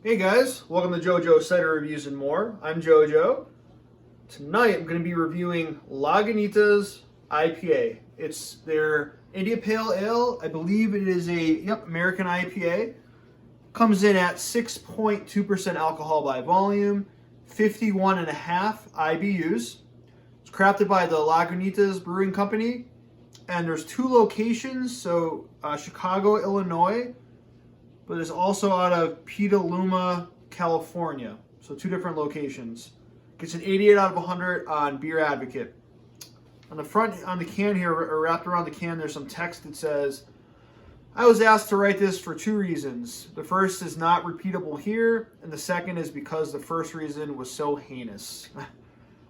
Hey guys, welcome to JoJo Cider Reviews and More. I'm JoJo. Tonight I'm going to be reviewing Lagunitas IPA. It's their India Pale Ale. I believe it is a American IPA. Comes in at 6.2% alcohol by volume, 51.5 IBUs. It's crafted by the Lagunitas Brewing Company, and there's two locations. So Chicago, Illinois, but it's also out of Petaluma, California. So two different locations. Gets an 88 out of 100 on Beer Advocate. On the front, on the can here, or wrapped around the can, there's some text that says, I was asked to write this for two reasons. The first is not repeatable here, and the second is because the first reason was so heinous.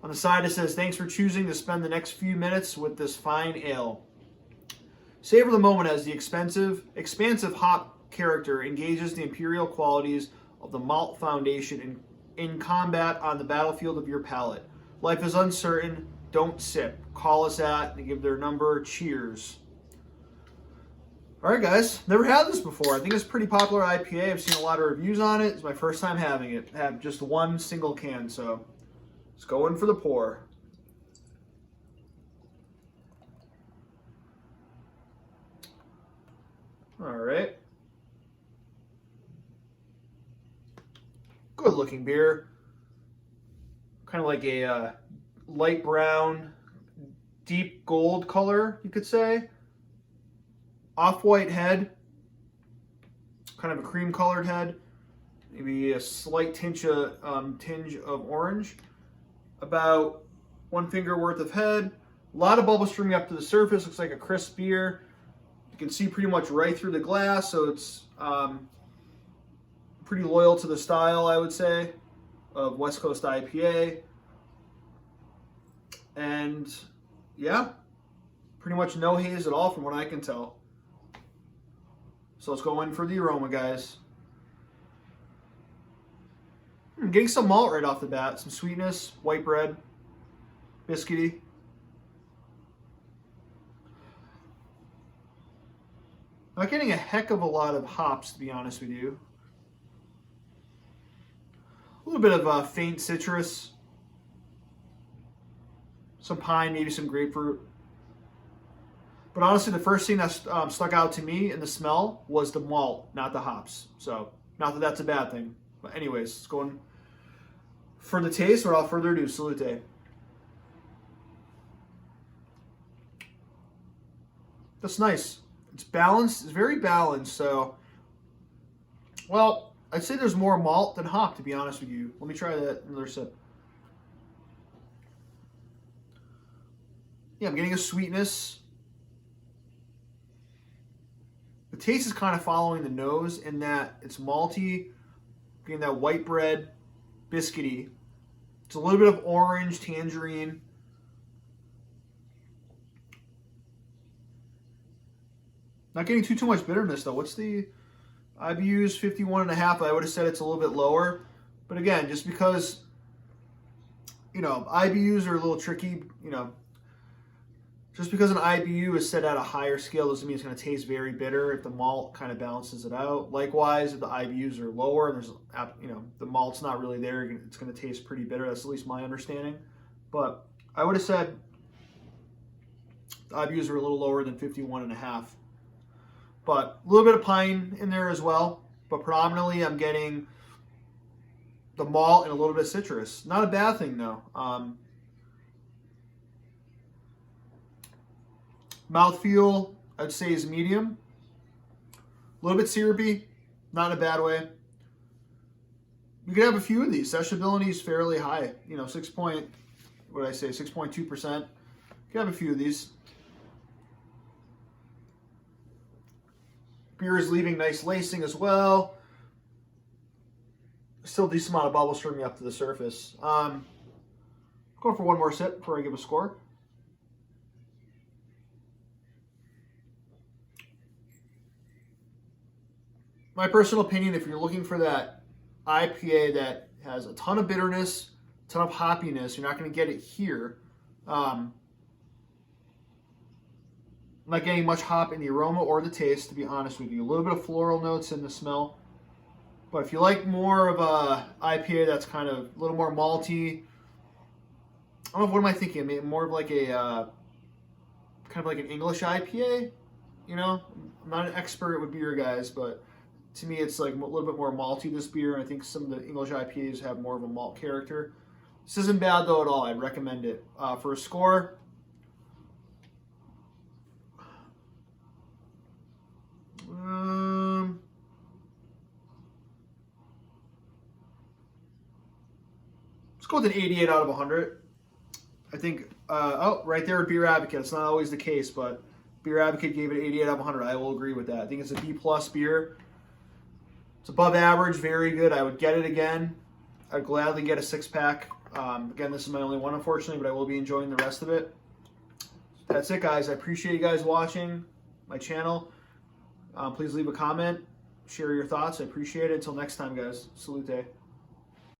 On the side it says, thanks for choosing to spend the next few minutes with this fine ale. Savor the moment as the expansive hop character engages the imperial qualities of the malt foundation in combat on the battlefield of your palate. Life is uncertain. Don't sip. Call us at and give their number. Cheers. All right, guys. Never had this before. I think it's a pretty popular IPA. I've seen a lot of reviews on it. It's my first time having it. I have just one single can, so let's go in for the pour. All right. Good looking beer. Kind of like a light brown, deep gold color, you could say. Off-white head. Kind of a cream colored head. Maybe a slight tinge of orange. About one finger worth of head. A lot of bubbles streaming up to the surface. Looks like a crisp beer. You can see pretty much right through the glass, so it's pretty loyal to the style, I would say, of West Coast IPA. And yeah, pretty much no haze at all from what I can tell. So let's go in for the aroma, guys. I'm getting some malt right off the bat, some sweetness, white bread, biscuity. Not getting a heck of a lot of hops, to be honest with you. A little bit of faint citrus, some pine, maybe some grapefruit. But honestly, the first thing that stuck out to me in the smell was the malt, not the hops. So, not that that's a bad thing. But anyways, let's go in for the taste. Without further ado, salute. That's nice. It's balanced. It's very balanced. So, well, I'd say there's more malt than hop, to be honest with you. Let me try that another sip. Yeah, I'm getting a sweetness. The taste is kind of following the nose in that it's malty, getting that white bread, biscuity. It's a little bit of orange, tangerine. Not getting too much bitterness though. What's the IBU's 51.5? I would have said it's a little bit lower. But again, just because, IBUs are a little tricky, just because an IBU is set at a higher scale doesn't mean it's going to taste very bitter if the malt kind of balances it out. Likewise, if the IBUs are lower and there's, the malt's not really there, it's going to taste pretty bitter. That's at least my understanding. But I would have said the IBUs are a little lower than 51.5. But a little bit of pine in there as well. But predominantly I'm getting the malt and a little bit of citrus. Not a bad thing though. Mouthfeel, I'd say, is medium. A little bit syrupy, not in a bad way. You could have a few of these. Sessionability is fairly high. 6.2%. You could have a few of these. Beer is leaving nice lacing as well. Still a decent amount of bubbles streaming up to the surface. Going for one more sip before I give a score. My personal opinion, if you're looking for that IPA that has a ton of bitterness, a ton of hoppiness, you're not going to get it here. I'm not getting much hop in the aroma or the taste, to be honest with you. A little bit of floral notes in the smell. But if you like more of a IPA that's kind of a little more malty, I don't know, what am I thinking? I mean, more of like a kind of like an English IPA. You know, I'm not an expert with beer, guys, but to me, it's like a little bit more malty, this beer, and I think some of the English IPAs have more of a malt character. This isn't bad, though, at all. I'd recommend it. For a score, let's go with an 88 out of 100. I think, oh, right there with Beer Advocate. It's not always the case, but Beer Advocate gave it 88 out of 100. I will agree with that. I think it's a B+ beer. It's above average, very good. I would get it again. I'd gladly get a 6-pack. Again, this is my only one, unfortunately, but I will be enjoying the rest of it. That's it, guys. I appreciate you guys watching my channel. Please leave a comment. Share your thoughts. I appreciate it. Until next time, guys. Salute.